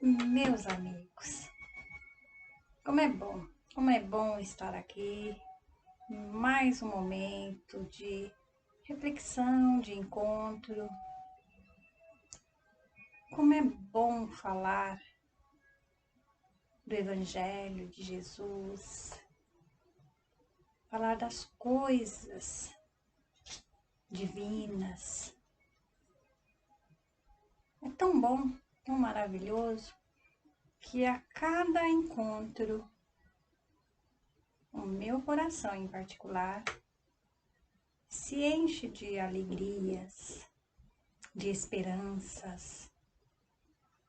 Meus amigos, como é bom estar aqui em mais um momento de reflexão, de encontro. Como é bom falar do Evangelho de Jesus, falar das coisas divinas. É tão bom, tão maravilhoso, que a cada encontro, o meu coração em particular se enche de alegrias, de esperanças,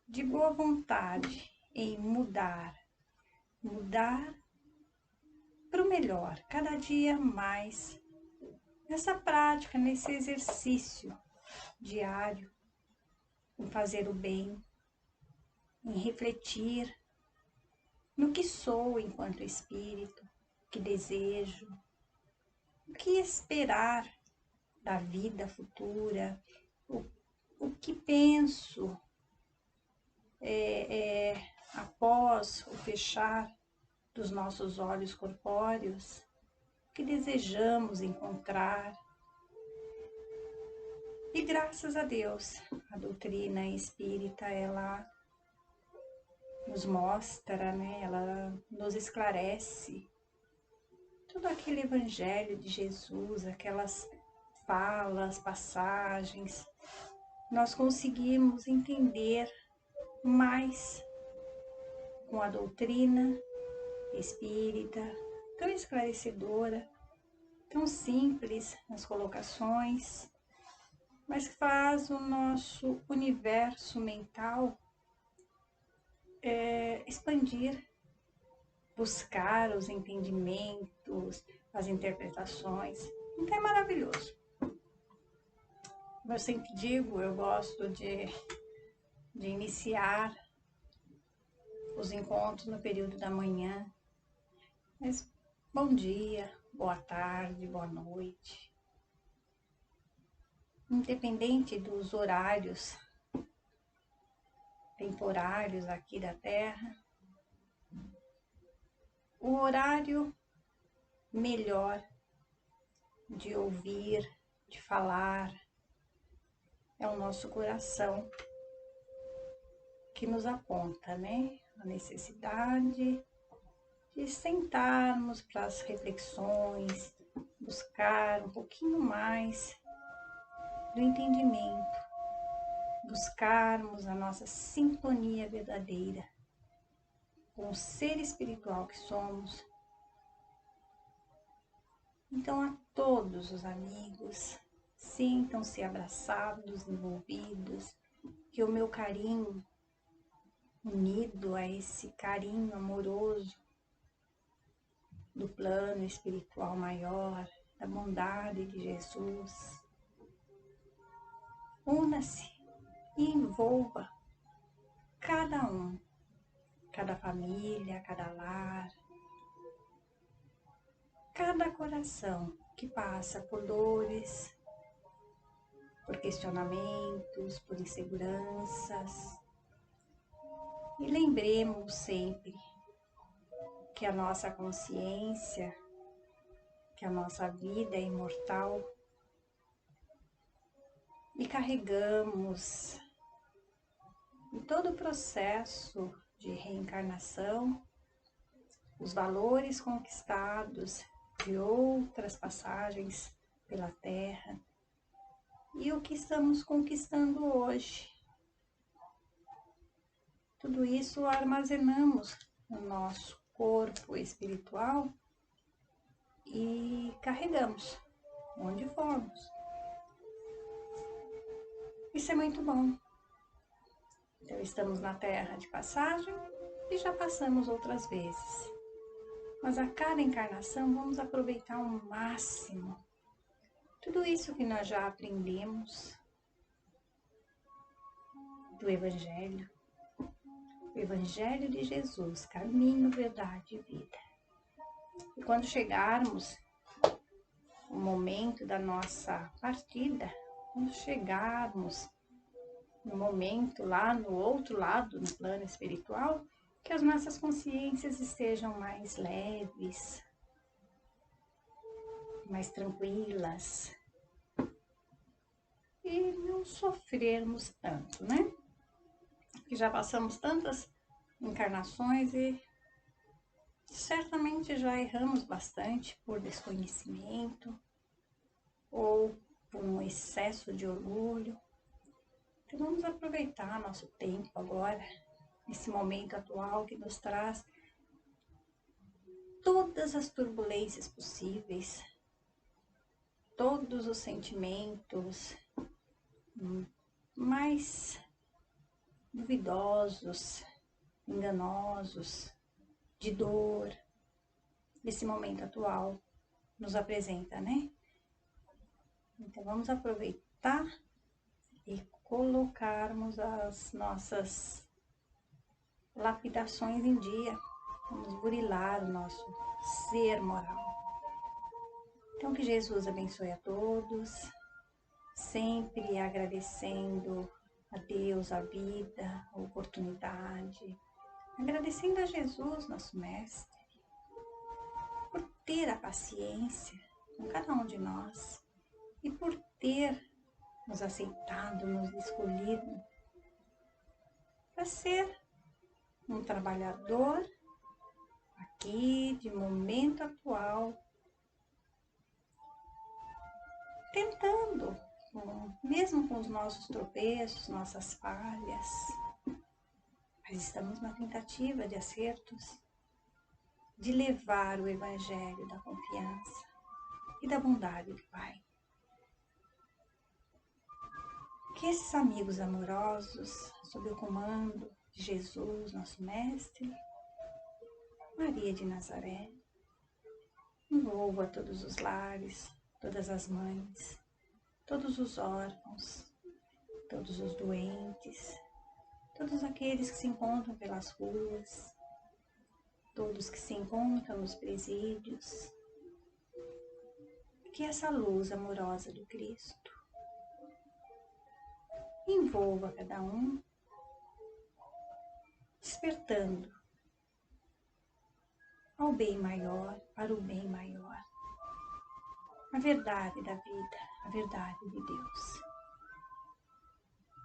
de boa vontade em mudar para o melhor, cada dia mais, nessa prática, nesse exercício diário, em fazer o bem, em refletir no que sou enquanto espírito, o que desejo, o que esperar da vida futura, o que penso após o fechar dos nossos olhos corpóreos, o que desejamos encontrar. E graças a Deus, a doutrina espírita, ela nos mostra, ela nos esclarece todo aquele evangelho de Jesus, aquelas falas, passagens, nós conseguimos entender mais com a doutrina espírita, tão esclarecedora, tão simples nas colocações, mas que faz o nosso universo mental expandir, buscar os entendimentos, as interpretações. Então é maravilhoso. Como eu sempre digo, eu gosto de iniciar os encontros no período da manhã. Mas bom dia, boa tarde, boa noite. Independente dos horários temporários aqui da Terra, o horário melhor de ouvir, de falar, é o nosso coração que nos aponta, a necessidade de sentarmos para as reflexões, buscar um pouquinho mais do entendimento, buscarmos a nossa sintonia verdadeira com o ser espiritual que somos. Então, a todos os amigos, sintam-se abraçados, envolvidos, que o meu carinho, unido a esse carinho amoroso do plano espiritual maior, da bondade de Jesus, una-se e envolva cada um, cada família, cada lar, cada coração que passa por dores, por questionamentos, por inseguranças. E lembremos sempre que a nossa consciência, que a nossa vida é imortal e carregamos em todo o processo de reencarnação os valores conquistados de outras passagens pela Terra e o que estamos conquistando hoje. Tudo isso armazenamos no nosso corpo espiritual e carregamos onde formos. Isso é muito bom. Então, estamos na Terra de passagem e já passamos outras vezes. Mas a cada encarnação vamos aproveitar ao máximo tudo isso que nós já aprendemos do Evangelho. O Evangelho de Jesus, caminho, verdade e vida. E quando chegarmos o momento da nossa partida, quando chegarmos no momento lá no outro lado, no plano espiritual, que as nossas consciências estejam mais leves, mais tranquilas e não sofrermos tanto, né? Que já passamos tantas encarnações e certamente já erramos bastante por desconhecimento ou por um excesso de orgulho. Então vamos aproveitar nosso tempo agora, nesse momento atual que nos traz todas as turbulências possíveis, todos os sentimentos mais duvidosos, enganosos, de dor, esse momento atual nos apresenta, né? Então vamos aproveitar e colocarmos as nossas lapidações em dia, vamos burilar o nosso ser moral. Então que Jesus abençoe a todos, sempre agradecendo a Deus, a vida, a oportunidade, agradecendo a Jesus, nosso Mestre, por ter a paciência com cada um de nós e por ter nos aceitado, nos escolhido para ser um trabalhador aqui, de momento atual, tentando, mesmo com os nossos tropeços, nossas falhas, mas estamos na tentativa de acertos, de levar o Evangelho da confiança e da bondade do Pai. Que esses amigos amorosos, sob o comando de Jesus, nosso Mestre, Maria de Nazaré, envolva todos os lares, todas as mães, todos os órfãos, todos os doentes, todos aqueles que se encontram pelas ruas, todos que se encontram nos presídios. Que essa luz amorosa do Cristo envolva cada um, despertando ao bem maior, para o bem maior, a verdade da vida, a verdade de Deus.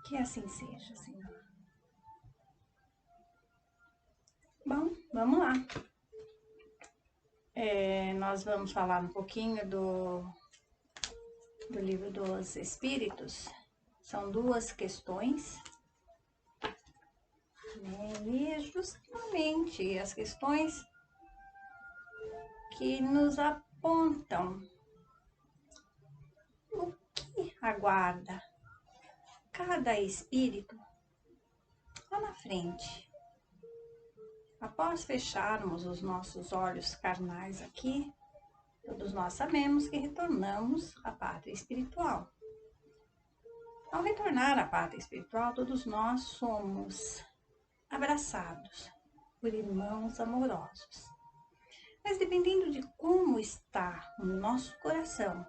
Que assim seja, Senhor. Bom, vamos lá. Nós vamos falar um pouquinho do Livro dos Espíritos. São 2 questões, né? E é justamente as questões que nos apontam o que aguarda cada espírito lá na frente. Após fecharmos os nossos olhos carnais aqui, todos nós sabemos que retornamos à pátria espiritual. Ao retornar à pátria espiritual, todos nós somos abraçados por irmãos amorosos. Mas dependendo de como está o nosso coração,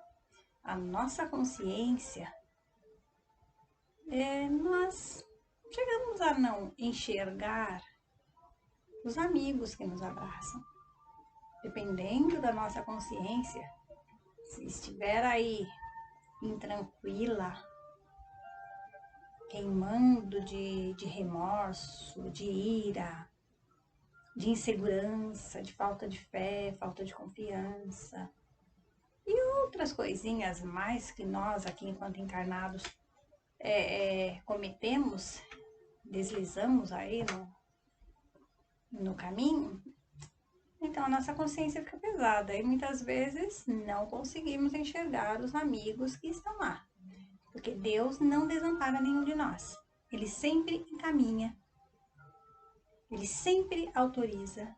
a nossa consciência, nós chegamos a não enxergar os amigos que nos abraçam. Dependendo da nossa consciência, se estiver aí intranquila, queimando de remorso, de ira, de insegurança, de falta de fé, falta de confiança e outras coisinhas mais que nós aqui enquanto encarnados cometemos, deslizamos aí no caminho, então a nossa consciência fica pesada e muitas vezes não conseguimos enxergar os amigos que estão lá. Porque Deus não desampara nenhum de nós. Ele sempre encaminha, Ele sempre autoriza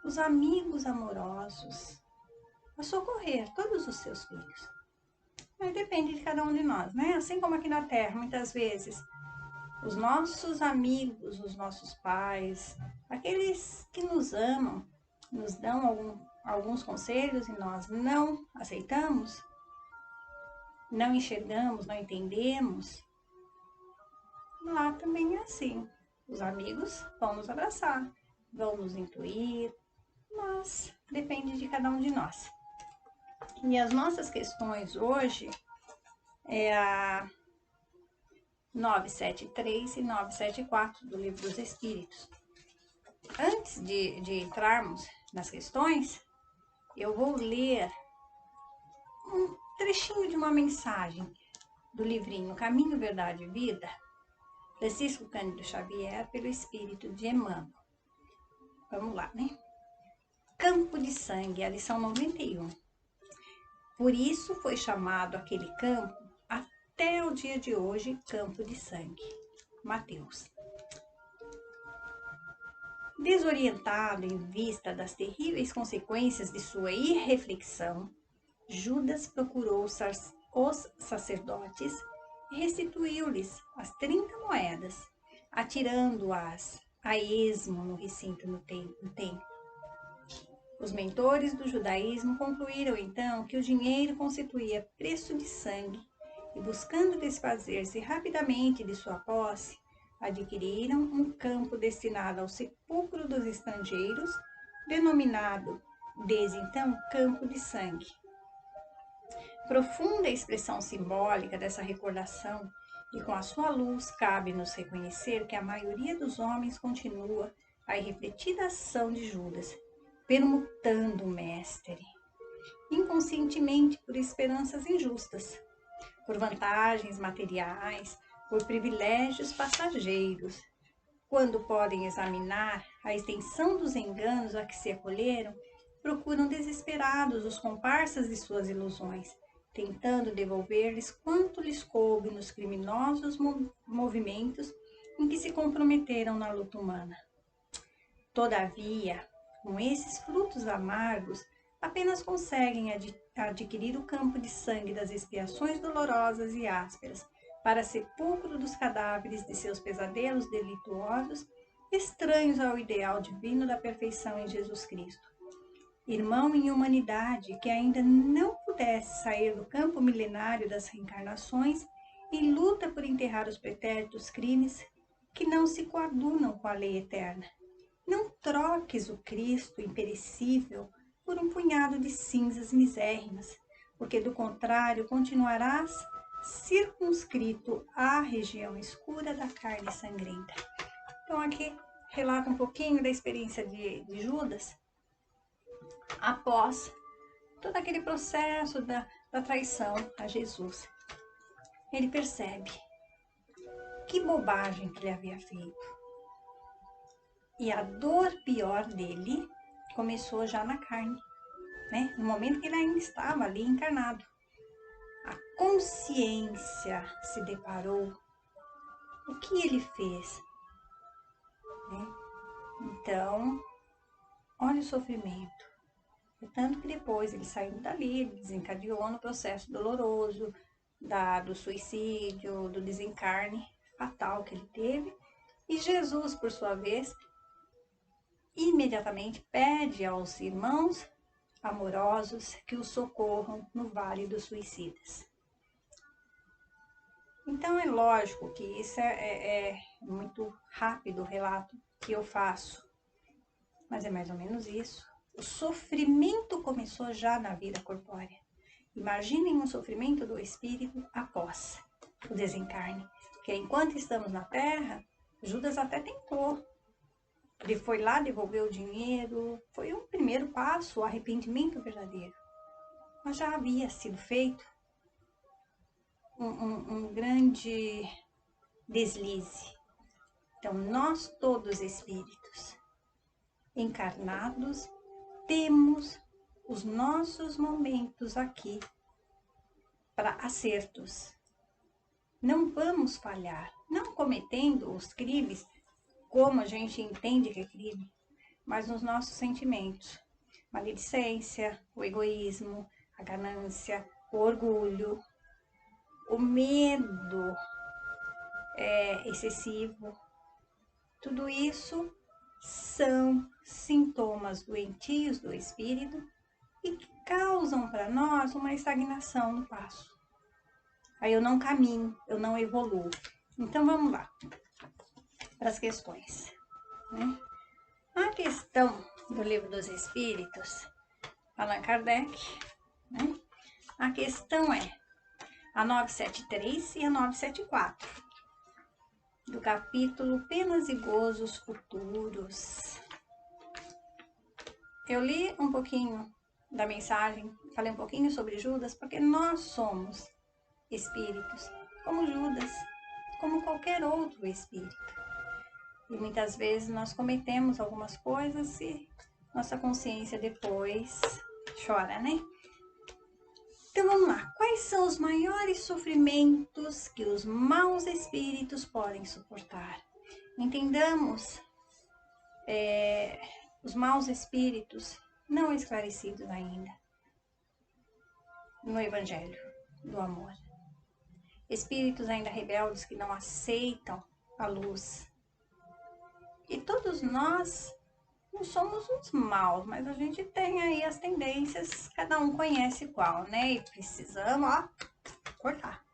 os amigos amorosos a socorrer todos os seus filhos. Mas depende de cada um de nós, né? Assim como aqui na Terra, muitas vezes, os nossos amigos, os nossos pais, aqueles que nos amam, nos dão alguns conselhos e nós não aceitamos, não enxergamos, não entendemos. Lá também é assim. Os amigos vão nos abraçar, vão nos intuir, mas depende de cada um de nós. E as nossas questões hoje é a 973 e 974 do Livro dos Espíritos. Antes de entrarmos nas questões, eu vou ler um trechinho de uma mensagem do livrinho Caminho, Verdade e Vida, Francisco Cândido Xavier, pelo Espírito de Emmanuel. Vamos lá, né? Campo de sangue, a lição 91. Por isso foi chamado aquele campo, até o dia de hoje, campo de sangue. Mateus. Desorientado em vista das terríveis consequências de sua irreflexão, Judas procurou os sacerdotes e restituiu-lhes as 30 moedas, atirando-as a esmo no recinto no templo. Os mentores do judaísmo concluíram então que o dinheiro constituía preço de sangue e, buscando desfazer-se rapidamente de sua posse, adquiriram um campo destinado ao sepulcro dos estrangeiros, denominado desde então Campo de Sangue. Profunda expressão simbólica dessa recordação, e com a sua luz cabe-nos reconhecer que a maioria dos homens continua a irrefletida ação de Judas, permutando o mestre, inconscientemente por esperanças injustas, por vantagens materiais, por privilégios passageiros. Quando podem examinar a extensão dos enganos a que se acolheram, procuram desesperados os comparsas de suas ilusões, tentando devolver-lhes quanto lhes coube nos criminosos movimentos em que se comprometeram na luta humana. Todavia, com esses frutos amargos, apenas conseguem adquirir o campo de sangue das expiações dolorosas e ásperas, para sepulcro dos cadáveres de seus pesadelos delituosos, estranhos ao ideal divino da perfeição em Jesus Cristo. Irmão em humanidade que ainda não pudesse sair do campo milenário das reencarnações, em luta por enterrar os pretéritos crimes que não se coadunam com a lei eterna. Não troques o Cristo imperecível por um punhado de cinzas misérrimas, porque do contrário continuarás circunscrito à região escura da carne sangrenta. Então aqui relata um pouquinho da experiência de Judas após todo aquele processo da traição a Jesus. Ele percebe que bobagem que ele havia feito. E a dor pior dele começou já na carne, né? No momento que ele ainda estava ali encarnado. A consciência se deparou. O que ele fez? Né? Então, olha o sofrimento. Tanto que depois ele saindo dali, ele desencadeou no processo doloroso do suicídio, do desencarne fatal que ele teve. E Jesus, por sua vez, imediatamente pede aos irmãos amorosos que o socorram no Vale dos Suicidas. Então é lógico que isso é muito rápido o relato que eu faço, mas é mais ou menos isso. O sofrimento começou já na vida corpórea. Imaginem um sofrimento do espírito após o desencarne, porque enquanto estamos na Terra, Judas até tentou. Ele foi lá, devolveu o dinheiro, foi um primeiro passo, o arrependimento verdadeiro. Mas já havia sido feito um grande deslize. Então, nós todos espíritos encarnados temos os nossos momentos aqui para acertos. Não vamos falhar, não cometendo os crimes como a gente entende que é crime, mas nos nossos sentimentos. Maledicência, o egoísmo, a ganância, o orgulho, o medo excessivo. Tudo isso são sintomas doentios do espírito e que causam para nós uma estagnação no passo. Aí eu não caminho, eu não evoluo. Então, vamos lá para as questões, né? A questão do Livro dos Espíritos, Allan Kardec, né? A questão é a 973 e a 974, do capítulo Penas e Gozos Futuros. Eu li um pouquinho da mensagem, falei um pouquinho sobre Judas, porque nós somos espíritos, como Judas, como qualquer outro espírito. E muitas vezes nós cometemos algumas coisas e nossa consciência depois chora, né? Então vamos lá. Quais são os maiores sofrimentos que os maus espíritos podem suportar? Entendamos os maus espíritos não esclarecidos ainda no Evangelho do Amor. Espíritos ainda rebeldes que não aceitam a luz. E todos nós não somos uns maus, mas a gente tem aí as tendências, cada um conhece qual, né? E precisamos, ó, cortar,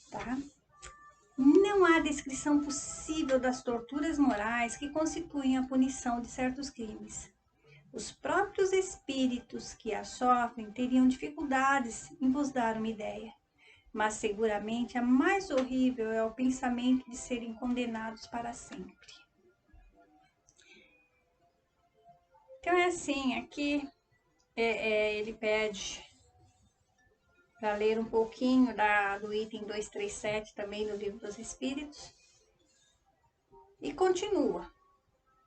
tá? Não há descrição possível das torturas morais que constituem a punição de certos crimes. Os próprios espíritos que a sofrem teriam dificuldades em vos dar uma ideia, mas seguramente a mais horrível é o pensamento de serem condenados para sempre. Então é assim, aqui ele pede para ler um pouquinho do item 237 também do Livro dos Espíritos. E continua,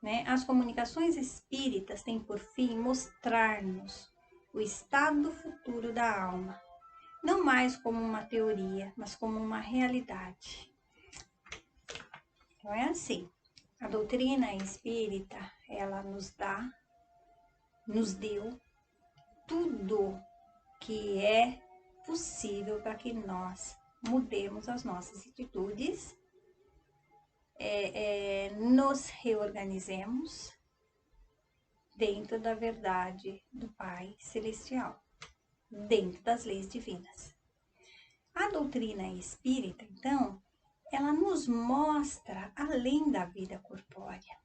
né? As comunicações espíritas têm por fim mostrar-nos o estado futuro da alma, não mais como uma teoria, mas como uma realidade. Então é assim, a doutrina espírita, ela nos deu tudo que é possível para que nós mudemos as nossas atitudes, nos reorganizemos dentro da verdade do Pai Celestial, dentro das leis divinas. A doutrina espírita, então, ela nos mostra além da vida corpórea.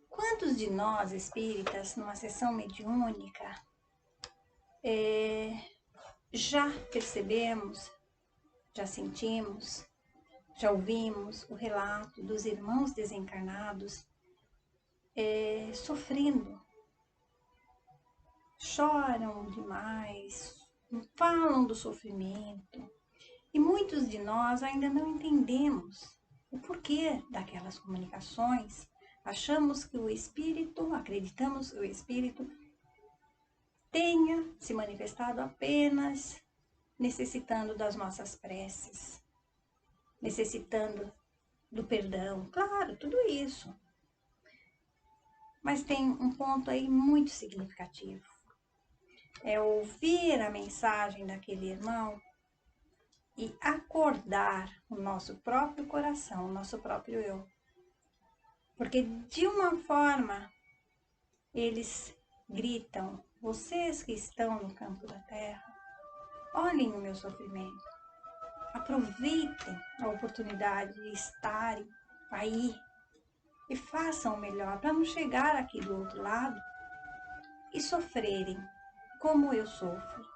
Quantos de nós espíritas, numa sessão mediúnica, já percebemos, já sentimos, já ouvimos o relato dos irmãos desencarnados sofrendo, choram demais, falam do sofrimento, e muitos de nós ainda não entendemos o porquê daquelas comunicações. Achamos que o espírito, acreditamos que o espírito tenha se manifestado apenas necessitando das nossas preces, necessitando do perdão, claro, tudo isso. Mas tem um ponto aí muito significativo. É ouvir a mensagem daquele irmão e acordar o nosso próprio coração, o nosso próprio eu. Porque de uma forma eles gritam: vocês que estão no campo da terra, olhem o meu sofrimento. Aproveitem a oportunidade de estarem aí e façam o melhor para não chegar aqui do outro lado e sofrerem como eu sofro.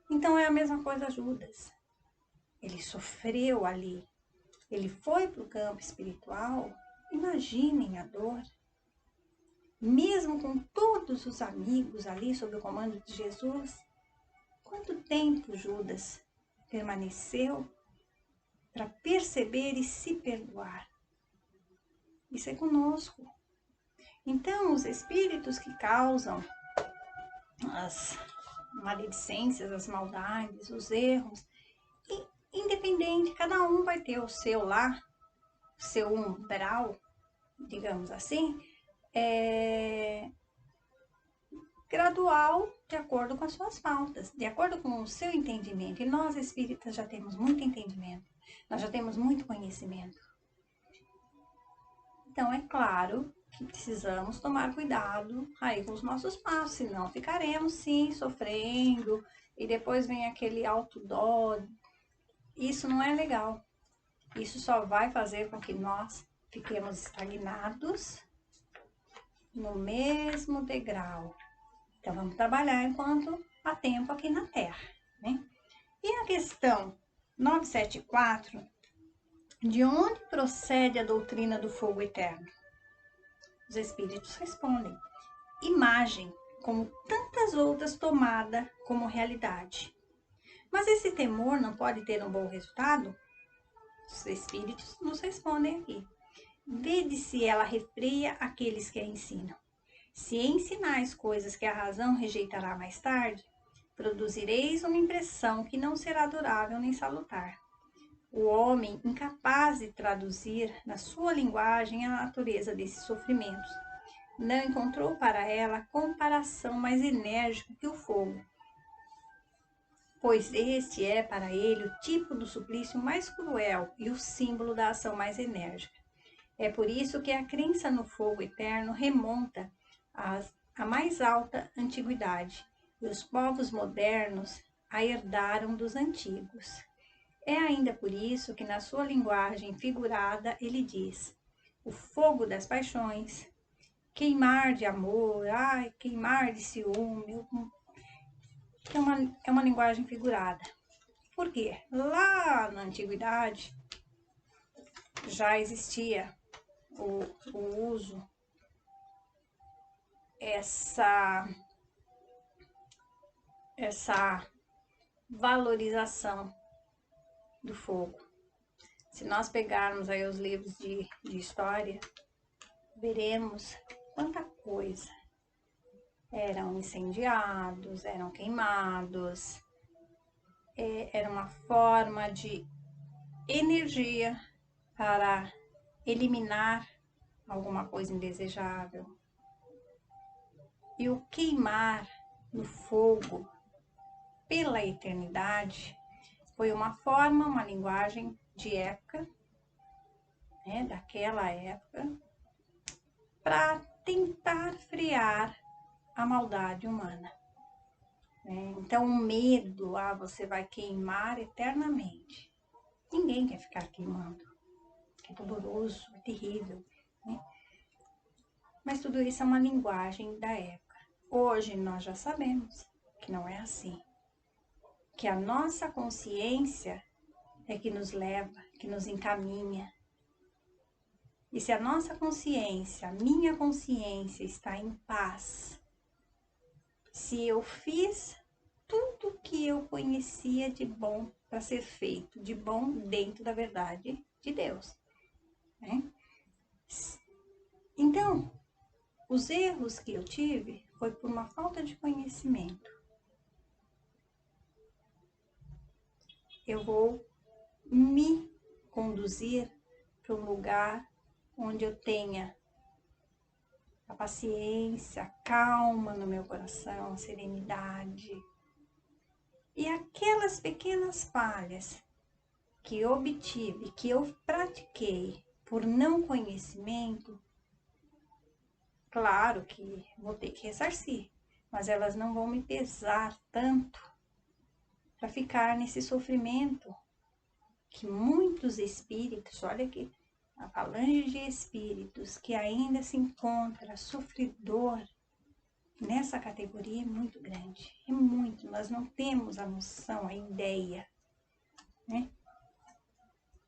Então é a mesma coisa Judas. Ele sofreu ali. Ele foi para o campo espiritual. Imaginem a dor. Mesmo com todos os amigos ali sob o comando de Jesus, quanto tempo Judas permaneceu para perceber e se perdoar? Isso é conosco. Então, os espíritos que causam as maledicências, as maldades, os erros, independente, cada um vai ter o seu lá, o seu umbral, digamos assim, gradual, de acordo com as suas faltas, de acordo com o seu entendimento. E nós espíritas já temos muito entendimento, nós já temos muito conhecimento. Então, é claro que precisamos tomar cuidado aí com os nossos passos, senão ficaremos sim sofrendo, e depois vem aquele autodó isso não é legal. Isso só vai fazer com que nós fiquemos estagnados no mesmo degrau. Então, vamos trabalhar enquanto há tempo aqui na Terra, né? E a questão 974, de onde procede a doutrina do fogo eterno? Os espíritos respondem: imagem, como tantas outras, tomada como realidade. Mas esse temor não pode ter um bom resultado? Os espíritos nos respondem aqui: vede se ela refreia aqueles que a ensinam. Se ensinais coisas que a razão rejeitará mais tarde, produzireis uma impressão que não será durável nem salutar. O homem, incapaz de traduzir na sua linguagem a natureza desses sofrimentos, não encontrou para ela comparação mais enérgica que o fogo, pois este é para ele o tipo do suplício mais cruel e o símbolo da ação mais enérgica. É por isso que a crença no fogo eterno remonta à mais alta antiguidade, e os povos modernos a herdaram dos antigos. É ainda por isso que, na sua linguagem figurada, ele diz: o fogo das paixões, queimar de amor, queimar de ciúme. É uma linguagem figurada. Por quê? Lá na antiguidade já existia o uso, essa valorização do fogo. Se nós pegarmos aí os livros de história, veremos quanta coisa eram incendiados, eram queimados, era uma forma de energia para eliminar alguma coisa indesejável. E o queimar no fogo pela eternidade foi uma forma, uma linguagem de época, né, daquela época, para tentar frear a maldade humana. Então, o medo, você vai queimar eternamente. Ninguém quer ficar queimando. É doloroso, é terrível, né? Mas tudo isso é uma linguagem da época. Hoje nós já sabemos que não é assim. Que a nossa consciência é que nos leva, que nos encaminha. E se a nossa consciência, a minha consciência está em paz, se eu fiz tudo que eu conhecia de bom para ser feito, de bom dentro da verdade de Deus, né? Então, os erros que eu tive foi por uma falta de conhecimento. Eu vou me conduzir para um lugar onde eu tenha a paciência, a calma no meu coração, a serenidade. E aquelas pequenas falhas que eu obtive, que eu pratiquei por não conhecimento, claro que vou ter que ressarcir, mas elas não vão me pesar tanto para ficar nesse sofrimento que muitos espíritos, olha aqui, a falange de espíritos que ainda se encontra sofredor nessa categoria é muito grande, é muito, nós não temos a noção, a ideia, né?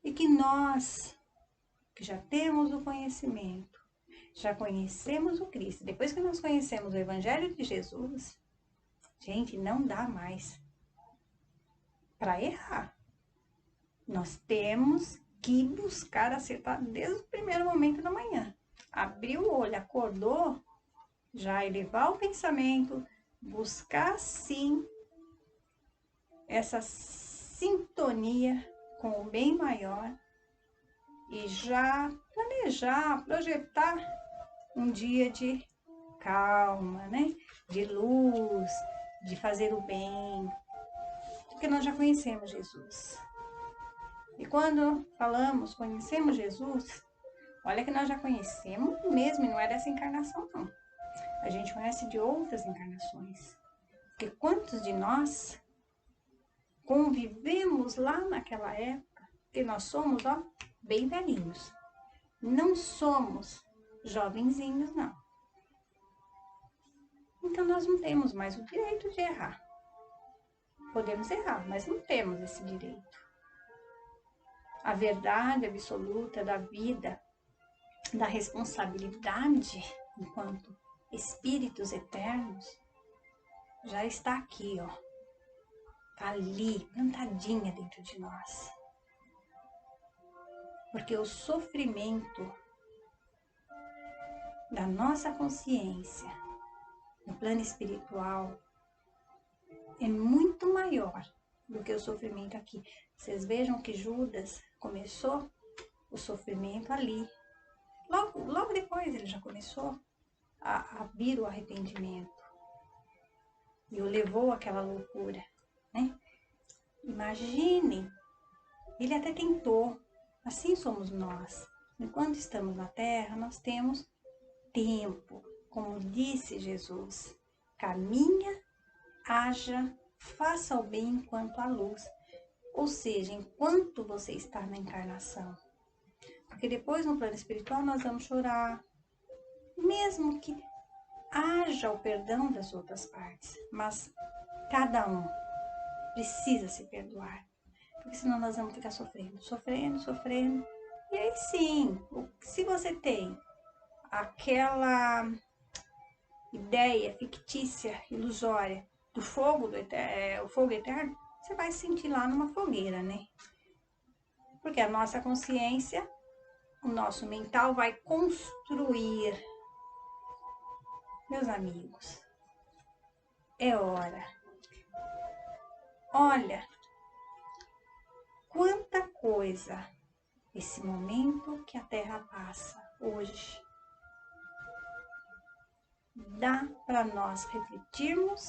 E que nós, que já temos o conhecimento, já conhecemos o Cristo, depois que nós conhecemos o Evangelho de Jesus, gente, não dá mais para errar. Nós temos que buscar acertar desde o primeiro momento da manhã. Abriu o olho, acordou, já elevar o pensamento, buscar sim essa sintonia com o bem maior e já planejar, projetar um dia de calma, né? De luz, de fazer o bem, porque nós já conhecemos Jesus. E quando falamos, conhecemos Jesus, olha que nós já conhecemos mesmo, e não é dessa encarnação, não. A gente conhece de outras encarnações. Porque quantos de nós convivemos lá naquela época, que nós somos, ó, bem velhinhos. Não somos jovenzinhos, não. Então nós não temos mais o direito de errar. Podemos errar, mas não temos esse direito. A verdade absoluta da vida, da responsabilidade enquanto espíritos eternos, já está aqui, ó. Está ali, plantadinha dentro de nós. Porque o sofrimento da nossa consciência no plano espiritual é muito maior do que o sofrimento aqui. Vocês vejam que Judas começou o sofrimento ali. Logo depois ele já começou a vir o arrependimento. E o levou àquela loucura, né? Imaginem, ele até tentou. Assim somos nós. Enquanto estamos na Terra, nós temos tempo. Como disse Jesus, caminha, haja, faça o bem enquanto há luz. Ou seja, enquanto você está na encarnação. Porque depois no plano espiritual nós vamos chorar. Mesmo que haja o perdão das outras partes. Mas cada um precisa se perdoar. Porque senão nós vamos ficar sofrendo. E aí sim, se você tem aquela ideia fictícia, ilusória do fogo, o fogo eterno, você vai se sentir lá numa fogueira, né? Porque a nossa consciência, o nosso mental vai construir. Meus amigos, é hora. Olha, quanta coisa esse momento que a Terra passa hoje dá para nós refletirmos,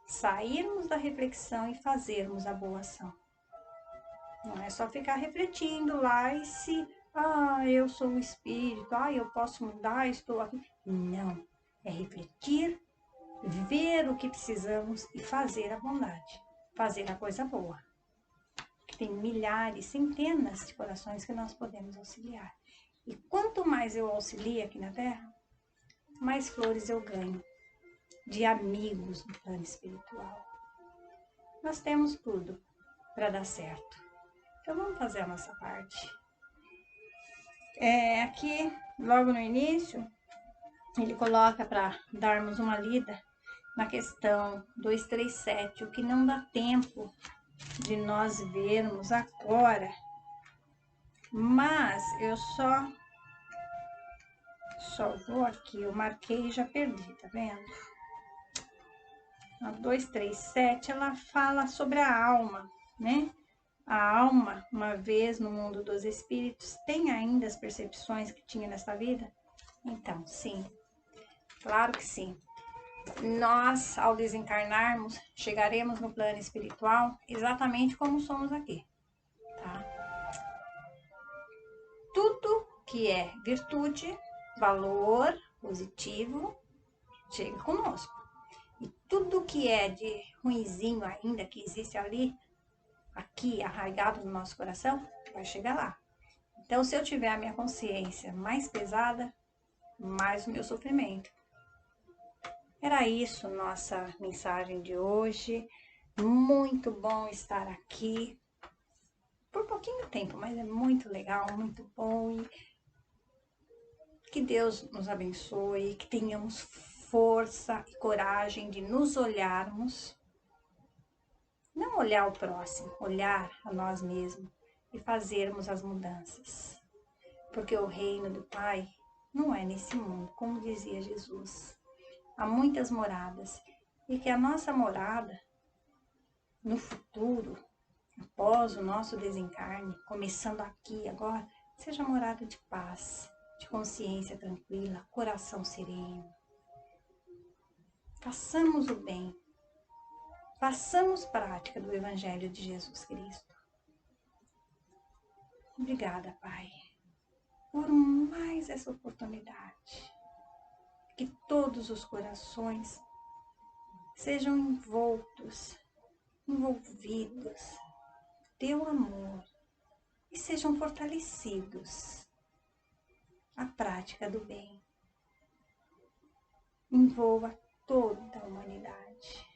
sairmos da reflexão e fazermos a boa ação. Não é só ficar refletindo lá e se, eu sou um espírito, eu posso mudar, estou aqui. Não, é refletir, ver o que precisamos e fazer a bondade, fazer a coisa boa. Tem milhares, centenas de corações que nós podemos auxiliar. E quanto mais eu auxilio aqui na Terra, mais flores eu ganho de amigos no plano espiritual. Nós temos tudo para dar certo. Então vamos fazer a nossa parte. Aqui, logo no início, ele coloca para darmos uma lida na questão 237, o que não dá tempo de nós vermos agora. Mas eu só vou aqui, eu marquei e já perdi, tá vendo? A 237, ela fala sobre a alma, né? A alma, uma vez no mundo dos espíritos, tem ainda as percepções que tinha nessa vida? Então, sim, claro que sim. Nós, ao desencarnarmos, chegaremos no plano espiritual exatamente como somos aqui, tá? Tudo que é virtude, valor positivo, chega conosco. E tudo que é de ruinzinho ainda, que existe ali, aqui, arraigado no nosso coração, vai chegar lá. Então, se eu tiver a minha consciência mais pesada, mais o meu sofrimento. Era isso nossa mensagem de hoje. Muito bom estar aqui. Por pouquinho tempo, mas é muito legal, muito bom. E que Deus nos abençoe, que tenhamos força e coragem de nos olharmos. Não olhar o próximo, olhar a nós mesmos e fazermos as mudanças. Porque o reino do Pai não é nesse mundo, como dizia Jesus. Há muitas moradas e que a nossa morada no futuro, após o nosso desencarne, começando aqui agora, seja morada de paz, de consciência tranquila, coração sereno. Façamos o bem, façamos prática do Evangelho de Jesus Cristo. Obrigada, Pai, por mais essa oportunidade. Que todos os corações sejam envoltos envolvidos, teu amor e sejam fortalecidos a prática do bem. Envolva toda a humanidade,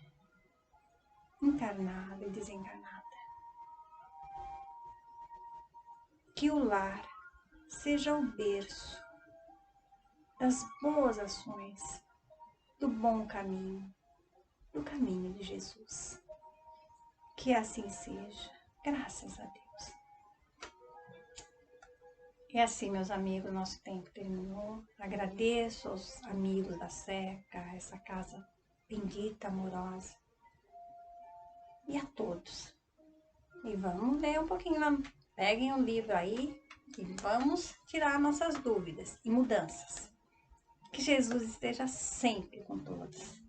encarnada e desencarnada. Que o lar seja o berço das boas ações, do bom caminho, do caminho de Jesus. Que assim seja, graças a Deus. E assim, meus amigos, nosso tempo terminou. Agradeço aos amigos da Seca, essa casa bendita, amorosa. E a todos. E vamos ler um pouquinho, peguem um livro aí e vamos tirar nossas dúvidas e mudanças. Que Jesus esteja sempre com todos.